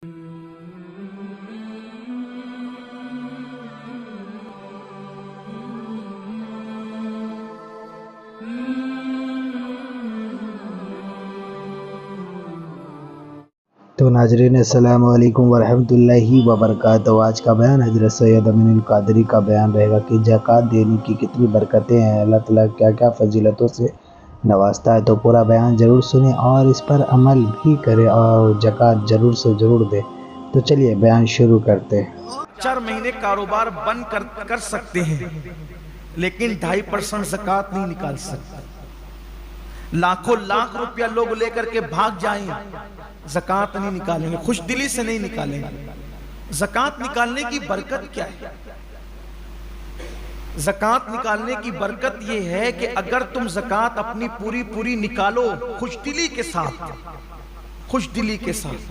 तो नाजरीन अस्सलाम वालेकुम वरहमतुल्लाहि वबरकातुहू। आज का बयान हज़रत सैयद अमीनुल कादरी का बयान रहेगा कि ज़कात देने की कितनी बरकतें हैं, अल्लाह ताला क्या क्या फ़जीलतों से नवाजता है। तो पूरा बयान ज़रूर सुने और इस पर अमल भी करें और ज़कात ज़रूर से ज़रूर दे। तो चलिए बयान शुरू करते हैं। 4 महीने कारोबार बंद कर सकते हैं, लेकिन 2.5% ज़कात नहीं निकाल सकते। लाखों लाख रुपया लोग लेकर के भाग जाएं, ज़कात नहीं निकालेंगे, खुश दिली से नहीं निकालेंगे। ज़कात निकालने की बरकत क्या है? ज़कात निकालने की बरकत यह है कि अगर तुम ज़कात अपनी पूरी पूरी निकालो खुशदिली के साथ, खुशदिली के साथ,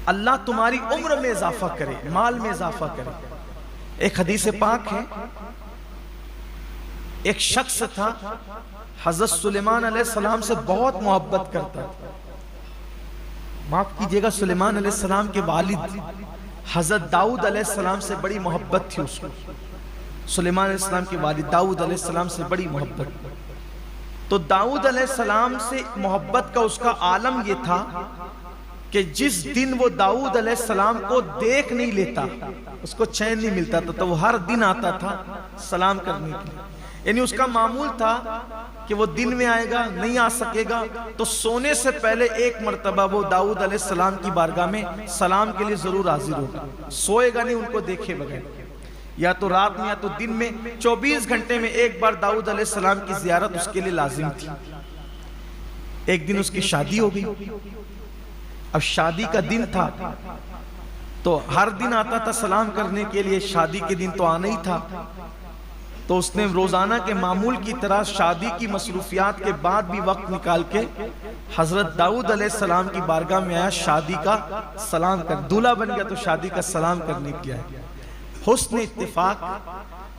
अल्लाह तुम्हारी उम्र में इजाफा करे, माल में इजाफा करे। एक हदीस पाक है, एक शख्स था, हज़रत सुलेमान अलैहिस्सलाम से बहुत मोहब्बत करता था। माफ कीजिएगा, सुलेमान अलैहिस्सलाम के वालिद हज़रत दाऊद अलैहिस्सलाम से बड़ी मोहब्बत थी उसको। सुलेमान अलैहिस्सलाम के वालिद दाऊद अलैहिस्सलाम से बड़ी मोहब्बत। तो दाऊद अलैहिस्सलाम से मोहब्बत का उसका आलम यह था कि जिस दिन वो दाऊद अलैहिस्सलाम को देख नहीं लेता उसको चैन नहीं मिलता था, तो वो हर दिन आता था सलाम करने के लिए। यानी उसका मामूल था कि वो दिन में आएगा, नहीं आ सकेगा तो सोने से पहले एक मर्तबा वो दाऊद अलैहिस्सलाम की बारगाह में सलाम के लिए जरूर हाजिर होगा। सोएगा नहीं उनको देखे बगैर, या तो रात में या तो दिन में, 24 घंटे में एक बार दाऊद अलैहिस्सलाम की जियारत उसके लिए लाजिम थी। एक दिन उसकी शादी हो गई। अब शादी का दिन था तो हर दिन आता था सलाम करने के लिए, शादी के दिन तो आना ही था। तो उसने रोजाना के मामूल की तरह शादी की मसरूफियात के बाद भी वक्त निकाल के हजरत दाऊद अलैहिस्सलाम की बारगाह में आया, शादी का सलाम कर, दूल्हा बन गया तो शादी का सलाम करने के लिए आया। हुस्न इत्तेफाक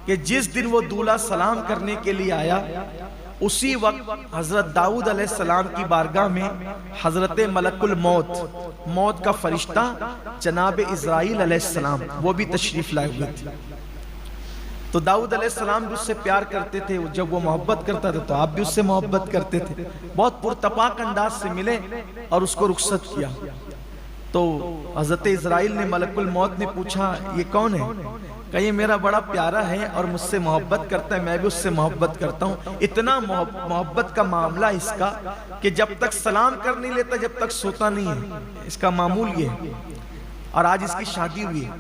कि जिस दिन वो दूल्हा सलाम करने के लिए आया उसी वक्त हजरत दाऊद अलैहिस्सलाम की बारगाह में हजरत मलकुल मौत, मौत का फरिश्ता जनाब इज़राइल अलैहिस्सलाम वो भी तशरीफ लाए हुए थे। तो दाऊद अलैहिस्सलाम भी उससे प्यार करते थे, जब वो मोहब्बत करता था तो आप भी उससे मोहब्बत करते थे। बहुत पुरतपाक अंदाज से मिले और उसको रुखसत किया। तो हजरत इज़राइल ने, मलकुल मौत ने पूछा ये कौन है? कहा ये मेरा बड़ा प्यारा है और मुझसे मोहब्बत करता है, मैं भी उससे मोहब्बत करता हूँ। इतना मोहब्बत का मामला इसका कि जब तक सलाम कर नहीं लेता जब तक सोता नहीं है, इसका मामूल ये है। और आज इसकी शादी हुई है।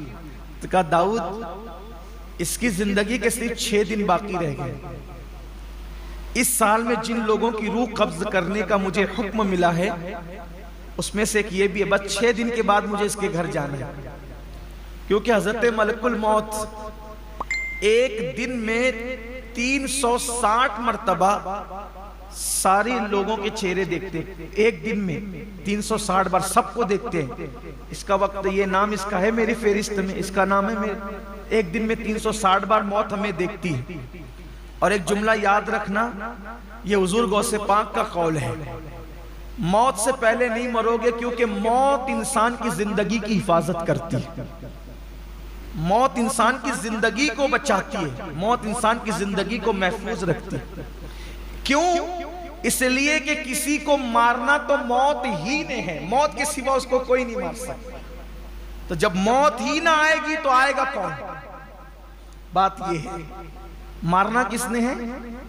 तो कहा दाऊद इसकी जिंदगी के सिर्फ 6 दिन बाकी रह गए। इस साल में जिन लोगों की रूह कब्ज करने का मुझे हुक्म मिला है उसमें से एक ये भी है, बस 6 दिन के बाद मुझे इसके घर जाना है। क्योंकि हजरत मलकुल मौत एक दिन में 360 मरतबा सारे लोगों के चेहरे देखते, एक दिन में 360 बार सबको देखते हैं। इसका वक्त, ये नाम इसका है मेरी फेरिस्त में, इसका नाम है मेरे। एक दिन में 360 बार मौत हमें देखती है। और एक जुमला याद रखना, ये हुजूर गौसे पाक का कौल है, मौत से पहले नहीं मरोगे, क्योंकि मौत इंसान की जिंदगी की हिफाजत करती है। मौत इंसान की जिंदगी को बचाती है, मौत इंसान की जिंदगी को महफूज रखती है। क्यों? इसलिए कि किसी को मारना तो मौत ही ने है, मौत के सिवा उसको कोई नहीं मार सकता। तो जब मौत ही ना आएगी तो आएगा कौन? बात यह है, मारना किसने है?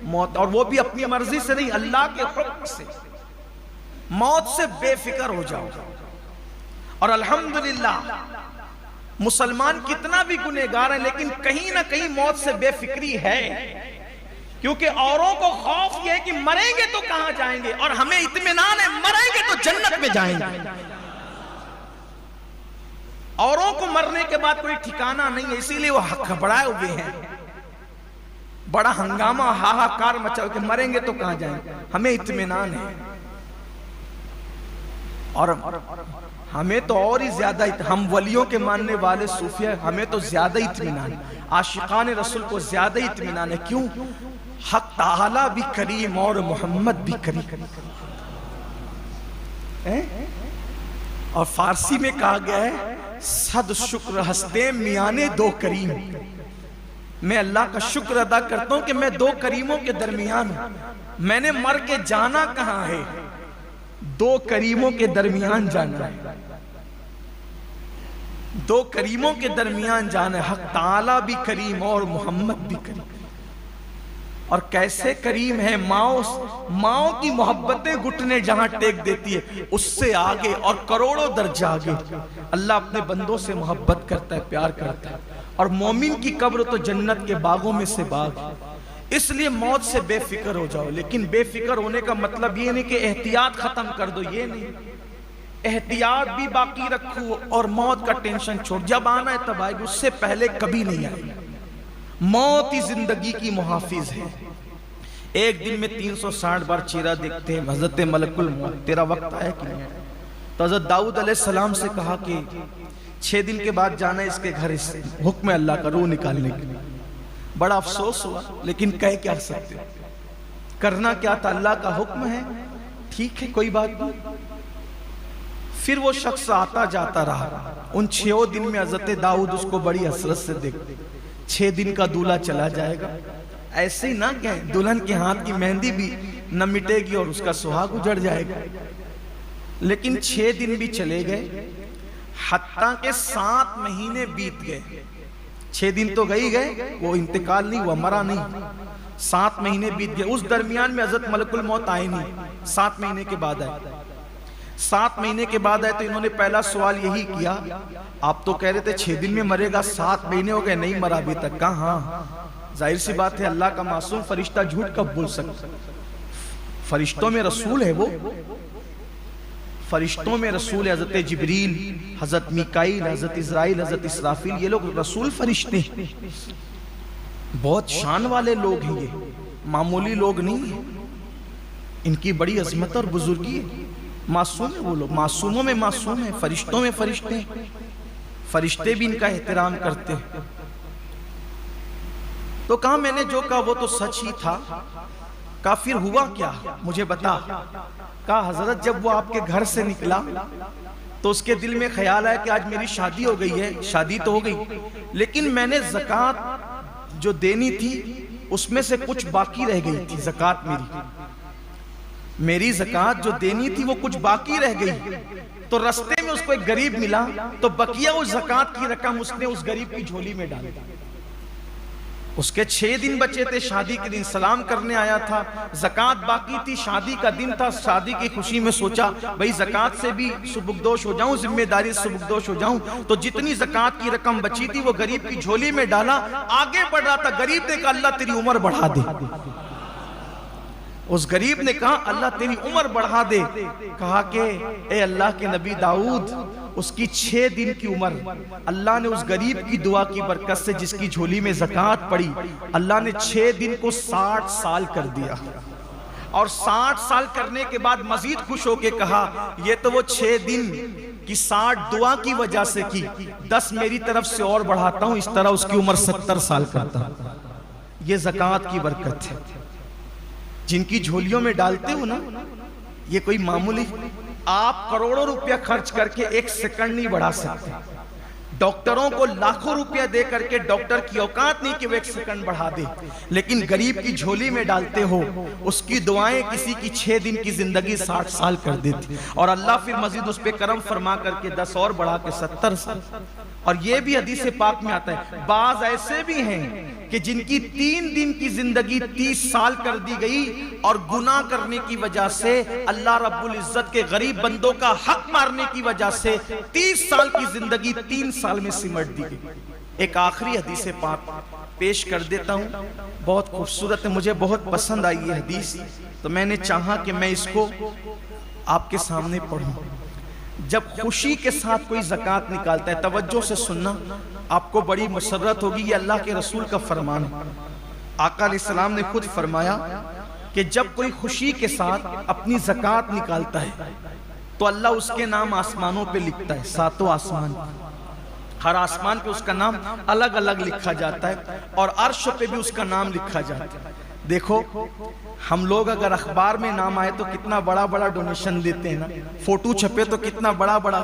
मौत, और वो भी अपनी मर्जी से नहीं, अल्लाह के हुक्म से। मौत से बेफिक्र हो जाओ। और अल्हम्दुलिल्लाह मुसलमान कितना भी गुनहगार है लेकिन कहीं ना कहीं मौत से बेफिक्री है। क्योंकि औरों को खौफ यह है कि मरेंगे तो कहां जाएंगे, और हमें इत्मीनान है मरेंगे तो जन्नत में जाएंगे। औरों को मरने के बाद कोई ठिकाना नहीं है, इसीलिए वो घबराए हुए हैं, बड़ा हंगामा हाहाकार मचा के मरेंगे तो कहां जाएंगे। हमें इत्मीनान है, और हमें तो और ही ज्यादा, हम वलियों के मानने वाले सूफिया, हमें तो ज्यादा इत्मीनान है, आशिकान रसूल को ज्यादा इत्मीनान है। क्यों? हक ताला भी करीम और मोहम्मद भी करीम। और फारसी में कहा गया है सद शुक्र हस्ते मियाने दो करीम, मैं अल्लाह का शुक्र अदा करता हूं कि मैं दो करीमों के दरमियान हूं। मैंने मर के जाना कहां है, दो करीमों के दरमियान जाना है, दो करीमों के दरमियान जाना है। हक ताला भी करीम और मोहम्मद भी करीम। और कैसे करीम है, माओ की मोहब्बतें घुटने जहां टेक देती है उससे आगे और करोड़ों दर्जा आगे अल्लाह अपने बंदों से मोहब्बत करता है, प्यार करता है। और मोमिन की कब्र तो जन्नत के बागों में से बाग। इसलिए मौत से बेफिक्र हो जाओ, लेकिन बेफिक्र होने का मतलब ये नहीं कि एहतियात खत्म कर दो, ये नहीं, एहतियात भी बाकी रखो और मौत का टेंशन छोड़, जब आना है तब आएगी, उससे पहले कभी नहीं आएगी। मौत ही जिंदगी की मुहाफिज है। एक दिन में 360 बार चेहरा देखते हैं हजरत मलकुल मौत, तेरा वक्त आया कि नहीं। तो हजरत दाऊद अलैहिस्सलाम से कहा कि 6 दिन के बाद जाना है इसके घर, इस हुक्म है अल्लाह का रूह निकालने के लिए। बड़ा अफसोस हुआ, लेकिन कह क्या सकते, करना क्या था, अल्लाह का हुक्म है, ठीक है कोई बात नहीं। फिर वो शख्स आता जाता रहा। उन 6 दिन में हजरत दाऊद उसको बड़ी हसरत से देखते। 6 दिन का दूल्हा चला जाएगा, ऐसे ही ना कहें दुल्हन के हाथ की मेहंदी भी न मिटेगी और उसका सुहाग उजड़ जाएगा। लेकिन 6 दिन भी चले गए, हत्ता के 7 महीने बीत गए। 6 दिन तो गए, वो इंतकाल नहीं हुआ, मरा नहीं, 7 महीने बीत गए। उस दरमियान में हजरत मलकुल मौत आए नहीं, 7 महीने के बाद आए। 7 महीने के बाद आए तो इन्होंने पहला सवाल यही किया, आप तो कह रहे थे 6 दिन में मरेगा, 7 महीने हो गए नहीं मरा अभी तक। कहा हाँ, जाहिर सी बात है अल्लाह का मासूम फरिश्ता झूठ कब बोल सकता, फरिश्तों में रसूल है वो, फरिश्तों में रसूल है। हजरत जिब्रील, हजरत मिकाईल, हजरत इजराइल, हजरत इसराफील, ये लोग रसूल फरिश्ते हैं, बहुत शान वाले लोग हैं, ये मामूली लोग नहीं है, इनकी बड़ी अजमत और बुजुर्गी है। मासूम है वो लोग, मासूमों में मासूम है, फरिश्तों में फरिश्ते हैं, फरिश्ते भी इनका एहतराम करते हैं। तो कहा मैंने जो कहा वो तो सच ही था। कहा फिर हुआ क्या, मुझे बता। कहा हजरत जब वो आपके घर से निकला तो उसके दिल में ख्याल आया कि आज मेरी शादी हो गई है, शादी तो हो गई, लेकिन मैंने ज़कात जो देनी थी उसमें से कुछ बाकी रह गई थी, ज़कात मेरी ज़कात जो देनी थी वो कुछ बाकी रह गई। तो रास्ते में उसको एक गरीब मिला, तो बकिया उस ज़कात की रकम उसने उस गरीब की झोली में डाली। उसके 6 दिन बचे थे, शादी के दिन सलाम करने आया था, ज़कात बाकी थी, शादी का दिन था। शादी की खुशी में सोचा भाई ज़कात से भी सुबुकदोश हो जाऊं, जिम्मेदारी से सुबुकदोश हो जाऊं। तो जितनी ज़कात की रकम बची थी वो गरीब की झोली में डाला, आगे बढ़ रहा था। गरीब ने कहा अल्लाह तेरी उम्र बढ़ा दे। उस गरीब ने कहा अल्लाह तेरी उम्र बढ़ा दे। कहा कि ए अल्लाह के नबी दाऊद, उसकी 6 दिन की उम्र अल्लाह ने उस गरीब की दुआ की बरकत से जिसकी झोली में ज़कात पड़ी, अल्लाह ने 6 दिन को 60 साल कर दिया। और 60 साल करने के बाद मजीद खुश होके कहा ये तो वो 6 दिन की 60 दुआ की वजह से की, 10 मेरी तरफ से और बढ़ाता हूं, इस तरह उसकी उम्र 70 साल करता। ये ज़कात की बरकत है। जिनकी झोलियों में डालते हो ना, ये कोई मामूली, आप करोड़ों रुपया खर्च करके 1 सेकंड नहीं बढ़ा सकते। डॉक्टरों को लाखों रुपया दे करके डॉक्टर की औकात नहीं कि वो 1 सेकंड बढ़ा दे, लेकिन गरीब की झोली में डालते हो, उसकी दुआएं किसी की 6 दिन की जिंदगी 60 साल कर देती। और अल्लाह फिर मजीद उस पर करम फरमा करके 10 और बढ़ा के 70 साल। और ये भी हदीस पाक में आता है, बाज ऐसे भी हैं कि जिनकी 3 दिन की जिंदगी 30 साल कर दी गई और गुनाह करने की वजह से अल्लाह रब्बुल इज्जत के गरीब बंदों का हक मारने की वजह से 30 साल की जिंदगी 3 साल में सिमट दी गई। एक आखिरी हदीस पाक पेश कर देता हूँ, बहुत खूबसूरत है, मुझे बहुत पसंद आई ये हदीस, तो मैंने चाहा कि मैं इसको आपके सामने पढ़ूं। जब खुशी के साथ कोई ज़कात निकालता है, तवज्जो से सुनना, आपको बड़ी मुसर्रत होगी, ये अल्लाह के रसूल का फरमान है। आका अलैहिस्सलाम ने खुद फरमाया कि जब कोई खुशी के साथ अपनी ज़कात निकालता है तो अल्लाह उसके नाम आसमानों पे लिखता है, 7 आसमान, हर आसमान पे उसका नाम अलग अलग लिखा जाता है और अर्श पे भी उसका नाम लिखा जाता है। देखो हम लोग अगर अखबार में नाम आए तो कितना बड़ा बड़ा डोनेशन देते हैं ना, फोटो छपे तो कितना बड़ा बड़ा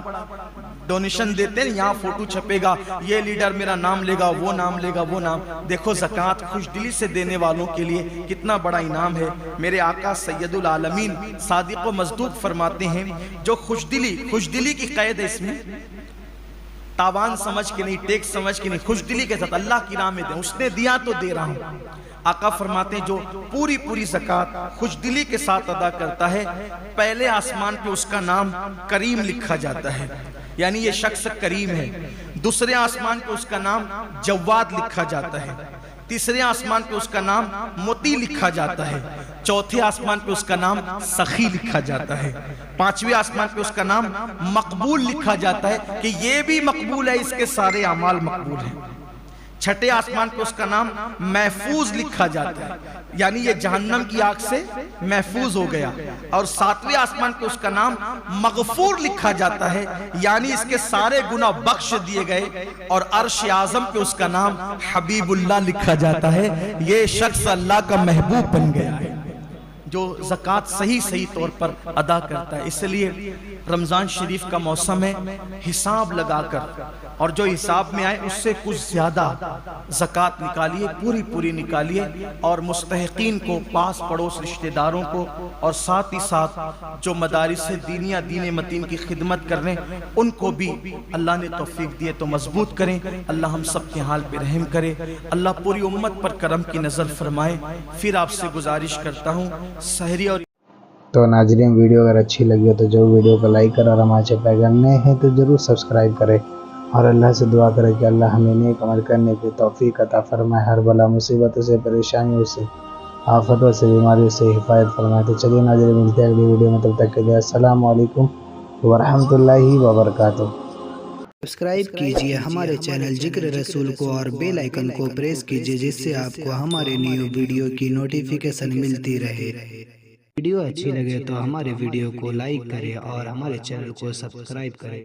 डोनेशन देते हैं, यहाँ फोटो छपेगा, ये लीडर मेरा नाम लेगा, वो नाम लेगा, वो नाम। देखो ज़कात खुशदिली से देने वालों के लिए कितना बड़ा इनाम है। मेरे आका सैयदुल आलमीन सादिक व मज़दूक फरमाते हैं, जो खुशदिली की कैद है, इसमें तावान समझ के नहीं, टेक्स समझ के नहीं, खुशदिली के साथ अल्लाह की राह में दे, उसने दिया तो दे रहा हूँ। आका फरमाते हैं जो पूरी पूरी ज़कात खुशदिली के साथ अदा करता है, पहले आसमान पे उसका नाम करीम लिखा जाता है, यानी ये शख्स करीम है। दूसरे आसमान पे उसका नाम जवाद लिखा जाता है, तीसरे आसमान पे उसका नाम मोती लिखा जाता है, चौथे आसमान पे उसका नाम सखी लिखा जाता है, पांचवें आसमान पे उसका नाम मकबूल लिखा जाता है कि ये भी मकबूल है, इसके सारे अमाल मकबूल हैं। छठे आसमान पे उसका नाम महफूज लिखा जाता है, यानी ये जहन्नम की आग से महफूज हो गया। और सातवें आसमान पे उसका नाम मगफूर लिखा जाता है, यानी इसके सारे गुनाह बख्श दिए गए। और अर्श आजम पे उसका नाम हबीबुल्लाह लिखा जाता है, ये शख्स अल्लाह का महबूब बन गया है, जो ज़कात सही सही तौर पर अदा करता है। इसलिए रमज़ान शरीफ का मौसम है, हिसाब लगाकर, और जो हिसाब में आए उससे कुछ ज़्यादा ज़कात निकालिए, पूरी पूरी निकालिए, और मुस्तहिकीन को, पास पड़ोस रिश्तेदारों को, और साथ ही साथ जो मदारिस दीनिया दीन मतीन की खिदमत कर रहे हैं उनको भी अल्लाह ने तौफीक दिए तो मजबूत करें। अल्लाह हम सब के हाल पे रहम करे, अल्लाह पूरी उम्मत पर करम की नज़र फरमाए। फिर आपसे गुजारिश करता हूँ सहरी और तो नाजरीन, वीडियो अगर अच्छी लगी हो तो जरूर वीडियो को लाइक करें, और हमारे चैनल पर नए हैं तो ज़रूर सब्सक्राइब करें, और अल्लाह से दुआ करें कि अल्लाह हमें नेक अमल करने की तौफीक अता फरमाए, हर बला मुसीबतों से, परेशानियों से, आफतों से, बीमारियों से हिफाजत फरमाए। तो चलिए नाज़रीन, मिलते हैं अगली वीडियो में, तब तक के लिए अस्सलाम वालेकुम व रहमतुल्लाहि व बरकातुहू। सब्सक्राइब कीजिए हमारे चैनल जिक्र रसूल को और बेल आइकन को प्रेस कीजिए, जिससे आपको हमारे न्यू वीडियो की नोटिफिकेशन मिलती रहे। वीडियो अच्छी लगे तो हमारे वीडियो को लाइक करें और हमारे चैनल को सब्सक्राइब करें।